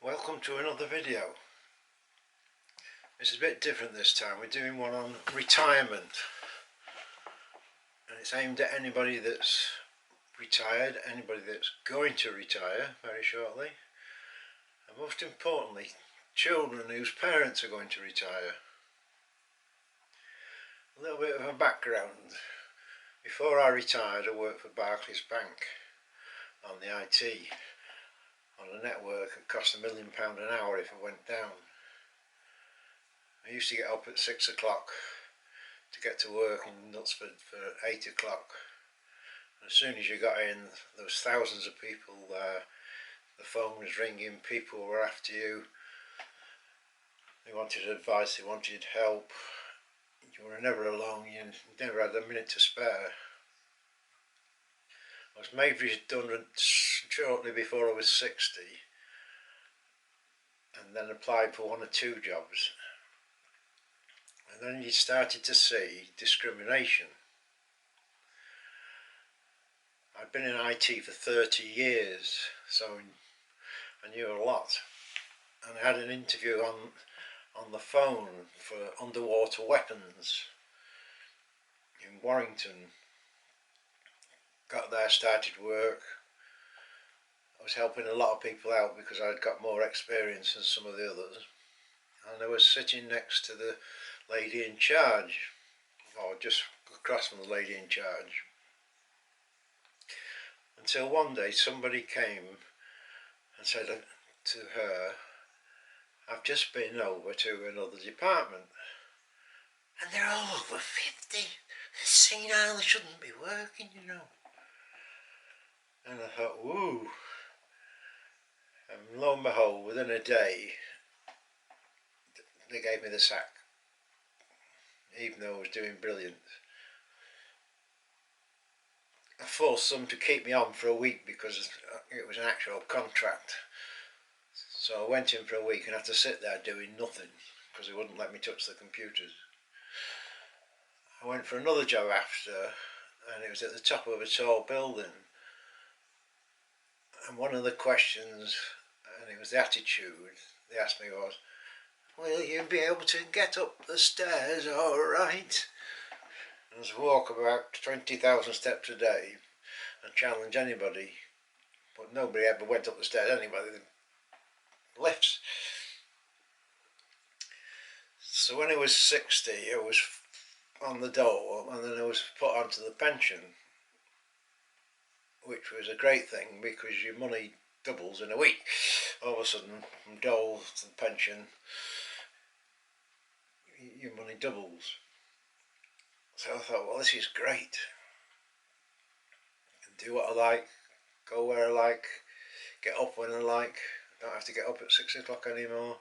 Welcome to another video. This is a bit different this time. We're doing one on retirement, and it's aimed at anybody that's retired, anybody that's going to retire very shortly, and most importantly, children whose parents are going to retire. A little bit of a background. Before I retired, I worked for Barclays Bank on the IT, on a network that cost £1 million an hour if it went down. I used to get up at 6 o'clock to get to work in Knutsford for 8 o'clock. As soon as you got in, there was thousands of people there. The phone was ringing, people were after you. They wanted advice, they wanted help. You were never alone, you never had a minute to spare. I was made redundant shortly before I was 60, and then applied for one or two jobs. And then you started to see discrimination. I'd been in IT for 30 years, so I knew a lot. And I had an interview on the phone for underwater weapons in Warrington. Got there, started work. I was helping a lot of people out because I'd got more experience than some of the others. And I was sitting next to the lady in charge, or just across from the lady in charge, until one day somebody came and said to her, "I've just been over to another department and they're all over 50, they're senile, they shouldn't be working, you know." And I thought, woo. And lo and behold, within a day they gave me the sack, even though I was doing brilliant. I forced them to keep me on for a week because it was an actual contract. So I went in for a week and had to sit there doing nothing because they wouldn't let me touch the computers. I went for another job after, and it was at the top of a tall building. And one of the questions, and it was the attitude, they asked me was, "Will you be able to get up the stairs all right?" And I walk about 20,000 steps a day and challenge anybody, but nobody ever went up the stairs, anybody. Lifts. So when I was 60, I was on the dole, and then I was put onto the pension, which was a great thing because your money doubles in a week. All of a sudden, from dole to the pension, your money doubles. So I thought, well, this is great. I can do what I like, go where I like, get up when I like. Don't have to get up at 6 o'clock anymore.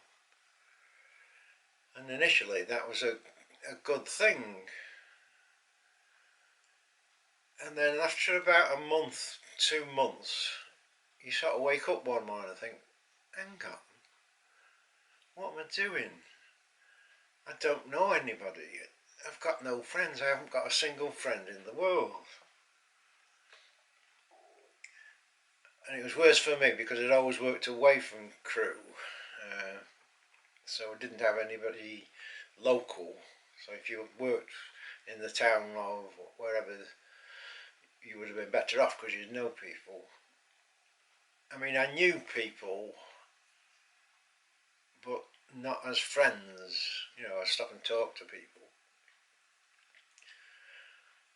And initially that was a good thing. And then after about a month, 2 months, you sort of wake up one morning and think, hang on, what am I doing? I don't know anybody. I've got no friends. I haven't got a single friend in the world. And it was worse for me because I'd always worked away from crew, so I didn't have anybody local. So if you worked in the town or wherever, you would have been better off because you'd know people. I mean, I knew people, but not as friends. You know, I stop and talk to people.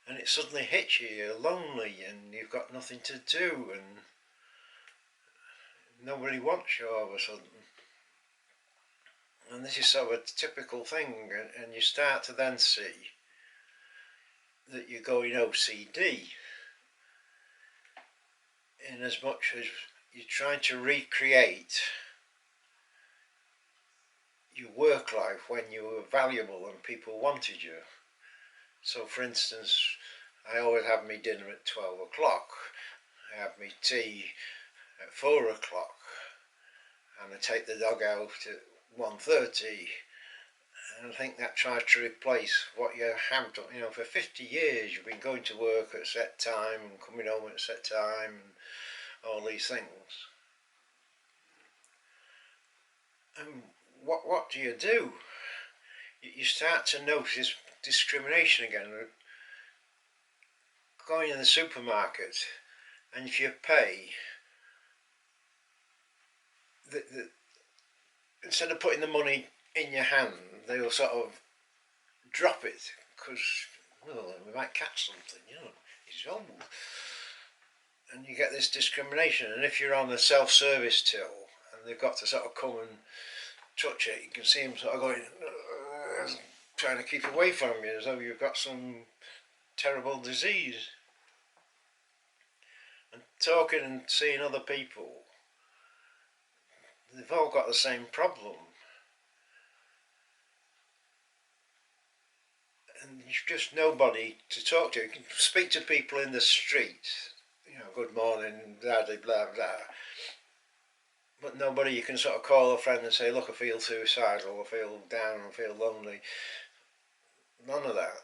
And it suddenly hits you, you're lonely and you've got nothing to do and nobody wants you all of a sudden. And this is sort of a typical thing, and you start to then see that you're going OCD in as much as you're trying to recreate your work life when you were valuable and people wanted you. So for instance, I always have my dinner at 12 o'clock, I have my tea at 4 o'clock, and I take the dog out at 1:30, and I think that tries to replace what you have done. You know, for 50 years you've been going to work at a set time and coming home at a set time and all these things. And what do? You start to notice discrimination again. Going in the supermarket, and if you pay, instead of putting the money in your hand, they'll sort of drop it because, well, we might catch something, it's old. And you get this discrimination. And if you're on a self-service till and they've got to sort of come and touch it, you can see them sort of going, trying to keep away from you as though you've got some terrible disease. And talking and seeing other people, they've all got the same problem. And you've just nobody to talk to. You can speak to people in the street, good morning, blah, blah, blah, blah. But nobody you can sort of call a friend and say, look, I feel suicidal, I feel down, I feel lonely. None of that.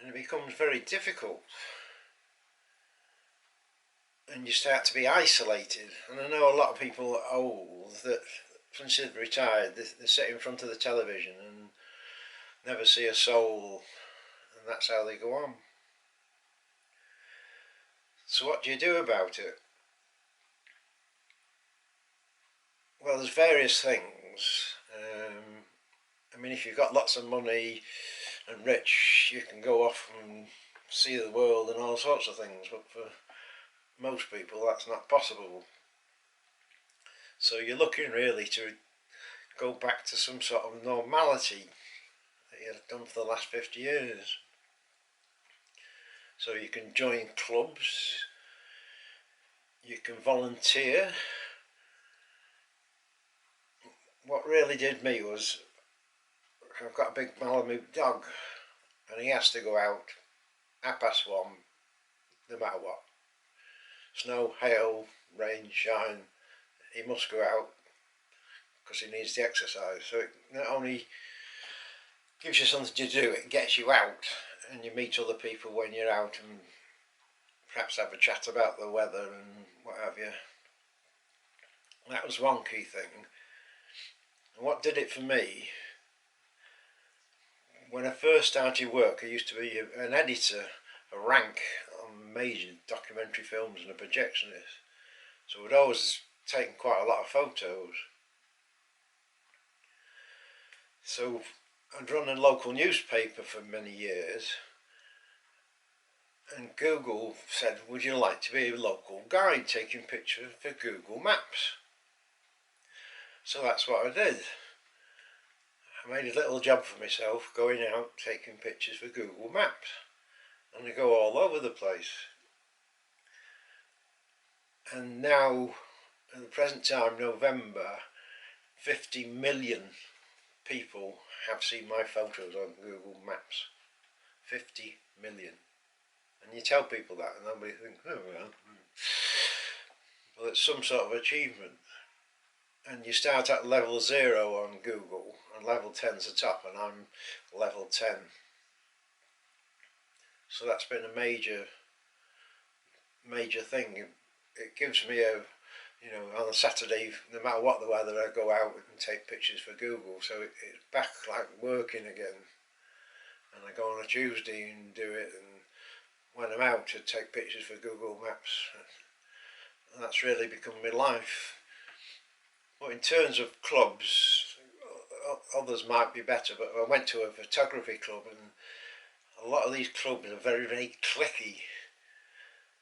And it becomes very difficult. And you start to be isolated. And I know a lot of people are old that, since they've retired, they sit in front of the television and never see a soul, and that's how they go on. So what do you do about it? Well, there's various things. I mean, if you've got lots of money and rich, you can go off and see the world and all sorts of things, but for most people that's not possible. So you're looking really to go back to some sort of normality that you've done for the last 50 years. So you can join clubs, you can volunteer. What really did me was, I've got a big Malamute dog and he has to go out 1:30 no matter what. Snow, hail, rain, shine, he must go out because he needs the exercise. So it not only gives you something to do, it gets you out and you meet other people when you're out and perhaps have a chat about the weather and what have you. That was one key thing. And what did it for me, when I first started work, I used to be an editor, a rank on major documentary films and a projectionist. So I'd always taken quite a lot of photos. So I'd run a local newspaper for many years, and Google said, would you like to be a local guide taking pictures for Google Maps? So that's what I did. I made a little job for myself going out taking pictures for Google Maps, and I go all over the place. And now, at the present time, November, 50 million people have seen my photos on Google Maps. 50 million. And you tell people that and nobody thinks, oh well, it's some sort of achievement. And you start at level 0 on Google, and level 10's the top, and I'm level 10. So that's been a major thing. It gives me on a Saturday, no matter what the weather, I go out and take pictures for Google. So it's back like working again. And I go on a Tuesday and do it, and when I'm out to take pictures for Google Maps. And that's really become my life. But in terms of clubs, others might be better, but I went to a photography club, and a lot of these clubs are very, very cliquey,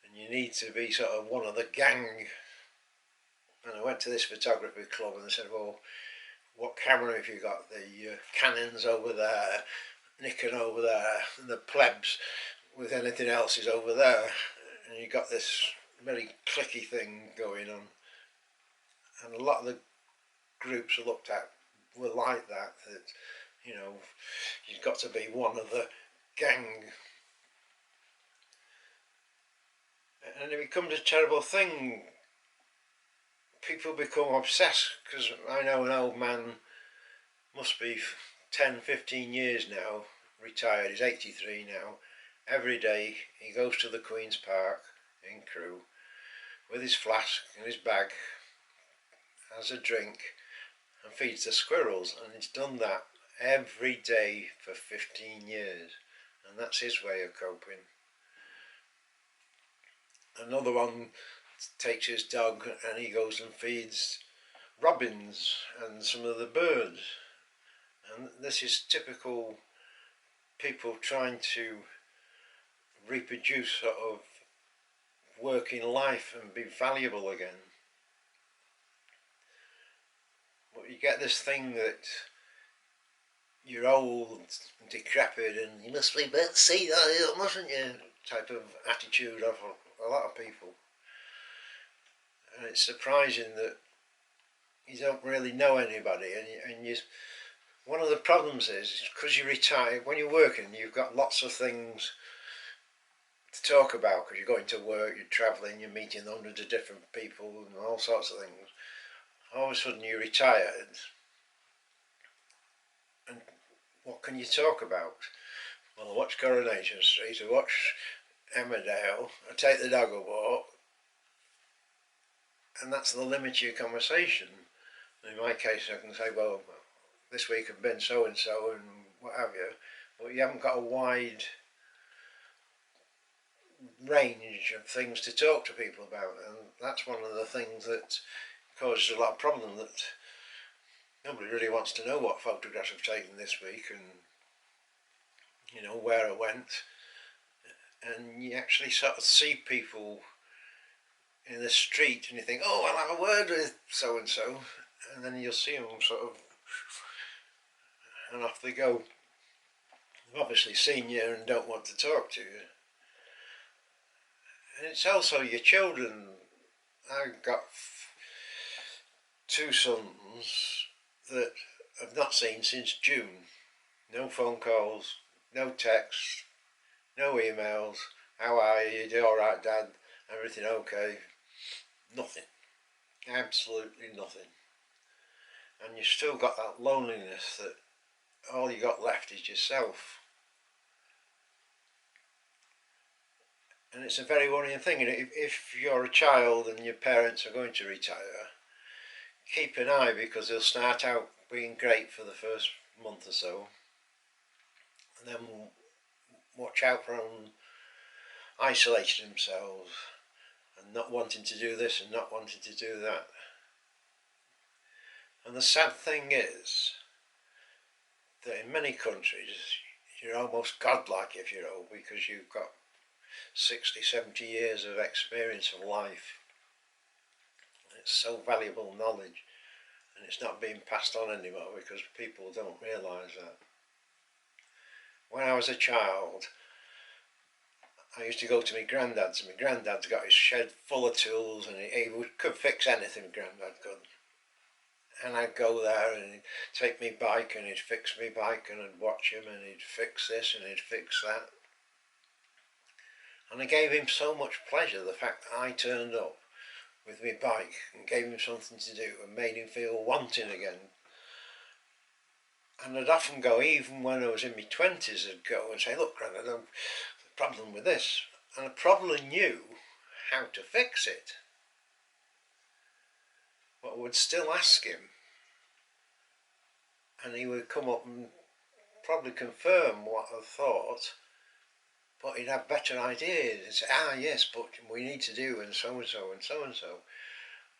and you need to be sort of one of the gang. And I went to this photography club and they said, well, what camera have you got? The Canon's over there, Nikon over there, and the plebs with anything else is over there. And you got this very cliquey thing going on. And a lot of the groups I looked at were like that you've got to be one of the gang. And it becomes a terrible thing. People become obsessed, because I know an old man, must be 10-15 years now, retired, he's 83 now. Every day he goes to the Queen's Park in Crewe with his flask and his bag, has a drink and feeds the squirrels, and he's done that every day for 15 years, and that's his way of coping. Another one takes his dog and he goes and feeds robins and some of the birds, and this is typical people trying to reproduce sort of working life and be valuable again. But you get this thing that you're old, decrepit, and you must be better see that, mustn't you? Type of attitude of a lot of people. And it's surprising that you don't really know anybody, and you. One of the problems is because you retire, when you're working, you've got lots of things to talk about because you're going to work, you're travelling, you're meeting hundreds of different people and all sorts of things. All of a sudden you're retired, and what can you talk about? Well, I watch Coronation Street, I watch Emmerdale, I take the dog a walk, and that's the limit of your conversation. In my case, I can say, well, this week I've been so and so and what have you, but you haven't got a wide range of things to talk to people about, and that's one of the things that causes a lot of problem, that nobody really wants to know what photographs I've taken this week and, you know, where I went. And you actually sort of see people in the street and you think, oh, I'll have a word with so and so, and then you'll see them sort of, and off they go. They've obviously seen you and don't want to talk to you. And it's also your children. I've got two sons that I've not seen since June. No phone calls, no texts, no emails. How are you? You alright, Dad? Everything okay? Nothing. Absolutely nothing. And you've still got that loneliness that all you got left is yourself. And it's a very worrying thing. And if you're a child and your parents are going to retire, keep an eye, because they'll start out being great for the first month or so, and then watch out for them isolating themselves and not wanting to do this and not wanting to do that. And the sad thing is that in many countries you're almost godlike if you're old, because you've got 60, 70 years of experience of life. It's so valuable knowledge, and it's not being passed on anymore because people don't realise that. When I was a child, I used to go to my granddad's, and my granddad's got his shed full of tools, and he could fix anything, granddad could. And I'd go there and he'd take me bike and he'd fix me bike, and I'd watch him and he'd fix this and he'd fix that. And I gave him so much pleasure, the fact that I turned up with my bike and gave him something to do and made him feel wanting again. And I'd often go, even when I was in my 20s, I'd go and say, look, Grandad, I've got a problem with this. And I probably knew how to fix it. But I would still ask him, and he would come up and probably confirm what I thought, but he'd have better ideas. He'd say, yes, but we need to do and so and so and so and so.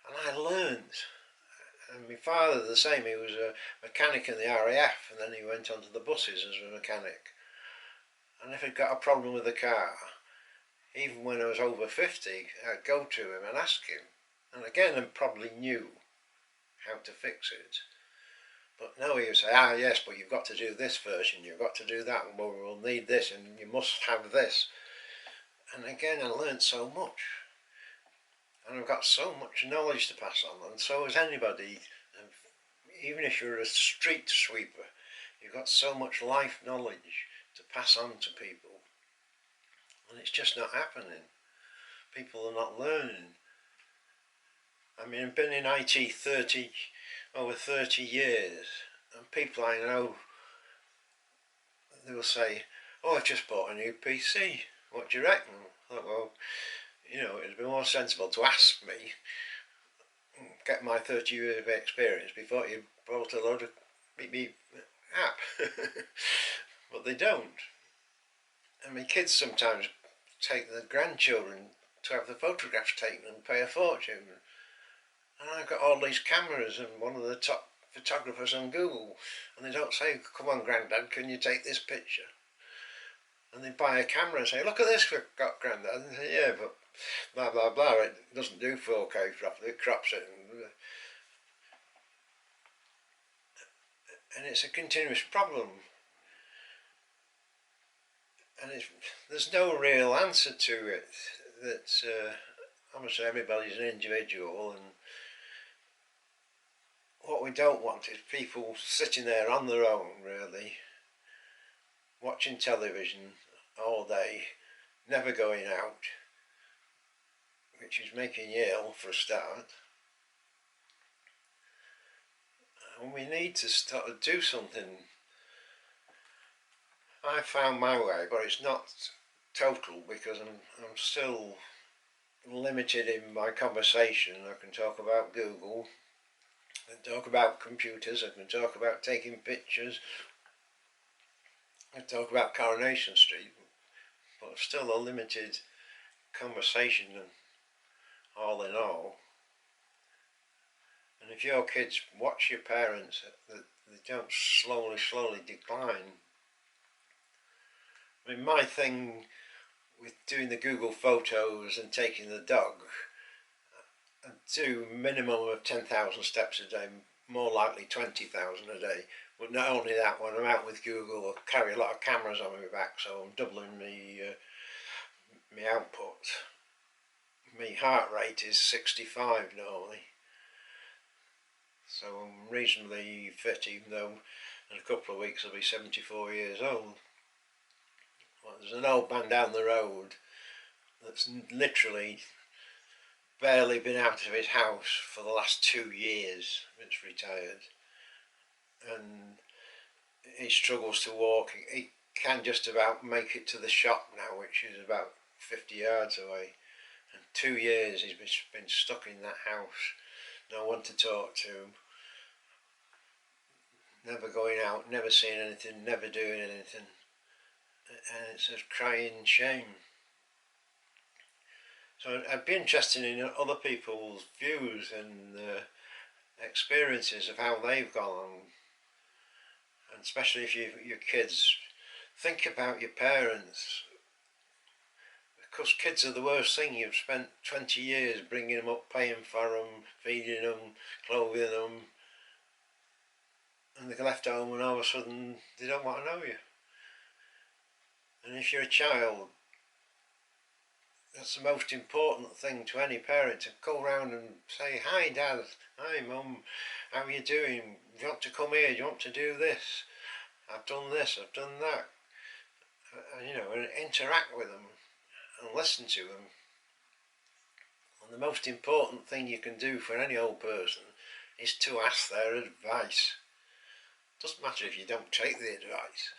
And I learned. And my father the same, he was a mechanic in the RAF, and then he went onto the buses as a mechanic. And if he'd got a problem with the car, even when I was over 50, I'd go to him and ask him. And again, I probably knew how to fix it. But no, he would say, yes, but you've got to do this first, and you've got to do that, and we'll need this, and you must have this. And again, I learned so much. And I've got so much knowledge to pass on, and so has anybody. Even if you're a street sweeper, you've got so much life knowledge to pass on to people. And it's just not happening. People are not learning. I mean, I've been in IT over 30 years, and people I know, they'll say, I've just bought a new PC, what do you reckon? I thought, well, you know, it'd be more sensible to ask me, get my 30 years of experience before you brought a load of beep beep app. But they don't. I mean, kids sometimes take their grandchildren to have the photographs taken and pay a fortune. And I've got all these cameras and one of the top photographers on Google, and they don't say, come on Grandad, can you take this picture? And they buy a camera and say, look at this we've got, Grandad. And they say, yeah, but blah blah blah, it doesn't do 4K properly, it crops it. And it's a continuous problem. And there's no real answer to it. That obviously everybody's an individual, and what we don't want is people sitting there on their own, really, watching television all day, never going out, which is making you ill for a start. And we need to start to do something. I found my way, but it's not total, because I'm still limited in my conversation. I can talk about Google, I can talk about computers, I can talk about taking pictures, I can talk about Coronation Street, but it's still a limited conversation all in all. And if your kids watch your parents, that they don't slowly decline. I mean, my thing with doing the Google photos and taking the dog, I do a minimum of 10,000 steps a day, more likely 20,000 a day. But not only that, when I'm out with Google, I carry a lot of cameras on my back, so I'm doubling my output. My heart rate is 65 normally, so I'm reasonably fit, even though in a couple of weeks I'll be 74 years old. Well, there's an old man down the road that's literally barely been out of his house for the last 2 years. It's retired, and he struggles to walk. He can just about make it to the shop now, which is about 50 yards away. And 2 years he's been stuck in that house, no one to talk to, never going out, never seeing anything, never doing anything. And it's a crying shame. So I'd be interested in other people's views and experiences of how they've gone, and especially if your kids, think about your parents, because kids are the worst thing. You've spent 20 years bringing them up, paying for them, feeding them, clothing them, and they're left home and all of a sudden they don't want to know you. And if you're a child, that's the most important thing to any parent, to go around and say, hi Dad, hi Mum, how are you doing? Do you want to come here? Do you want to do this? I've done this, I've done that. You know, and interact with them and listen to them. And the most important thing you can do for any old person is to ask their advice. Doesn't matter if you don't take the advice,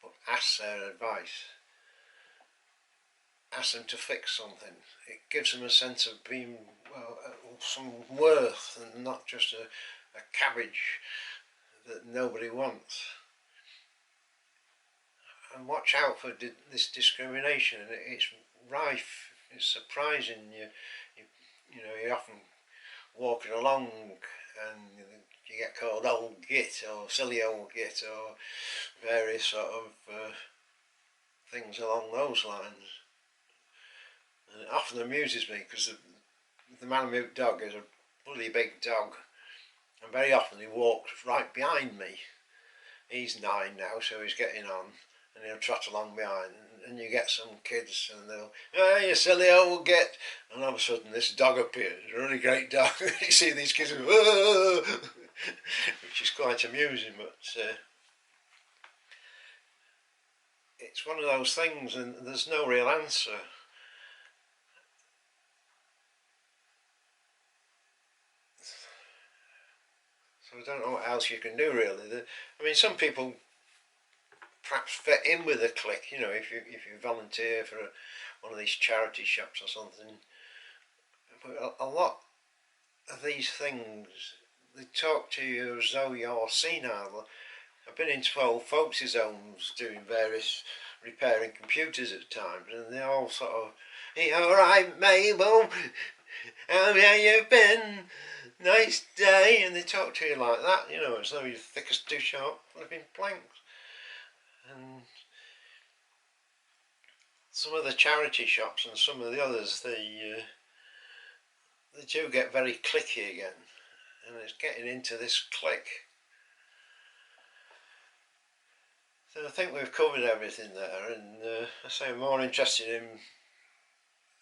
but ask their advice. Ask them to fix something. It gives them a sense of being, well, some worth, and not just a cabbage that nobody wants. And watch out for this discrimination. It's rife. It's surprising. You know, you're often walking along and you get called old git or silly old git or various sort of things along those lines. And it often amuses me, because the Malamute dog is a bloody big dog, and very often he walks right behind me. He's 9 now, so he's getting on, and he'll trot along behind, and you get some kids and they'll, oh, you silly old git, and all of a sudden this dog appears, a really great dog. You see these kids, which is quite amusing, but it's one of those things, and there's no real answer. So I don't know what else you can do, really. I mean, some people perhaps fit in with a clique, you know, if you volunteer for one of these charity shops or something. But a lot of these things, they talk to you as though you're senile. I've been into old folks' homes doing various repairing computers at times, and they're all sort of, "Are you alright, Mabel? How have you been? Nice day," and they talk to you like that, you know, as though you're thick as two sharp flipping planks. And some of the charity shops and some of the others, they do get very clicky again, and it's getting into this click. So I think we've covered everything there, and I say I'm more interested in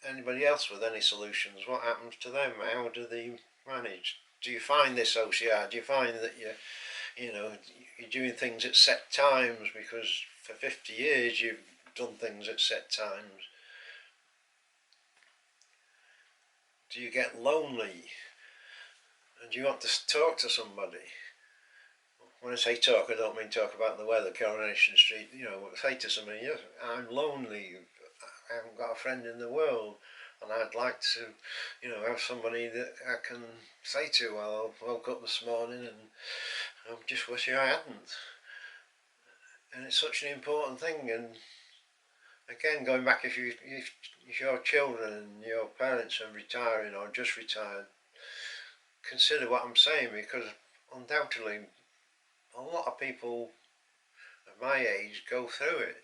anybody else with any solutions. What happens to them? How do they manage? Do you find this OCR? Do you find that you're doing things at set times because for 50 years you've done things at set times? Do you get lonely? And do you want to talk to somebody? When I say talk, I don't mean talk about the weather, Coronation Street. You know, say to somebody, yes, I'm lonely. I haven't got a friend in the world, and I'd like to, have somebody that I can say to. Well, I woke up this morning and I'm just wishing I hadn't. And it's such an important thing. And again, going back, if your children and your parents are retiring or just retired, consider what I'm saying, because undoubtedly a lot of people of my age go through it.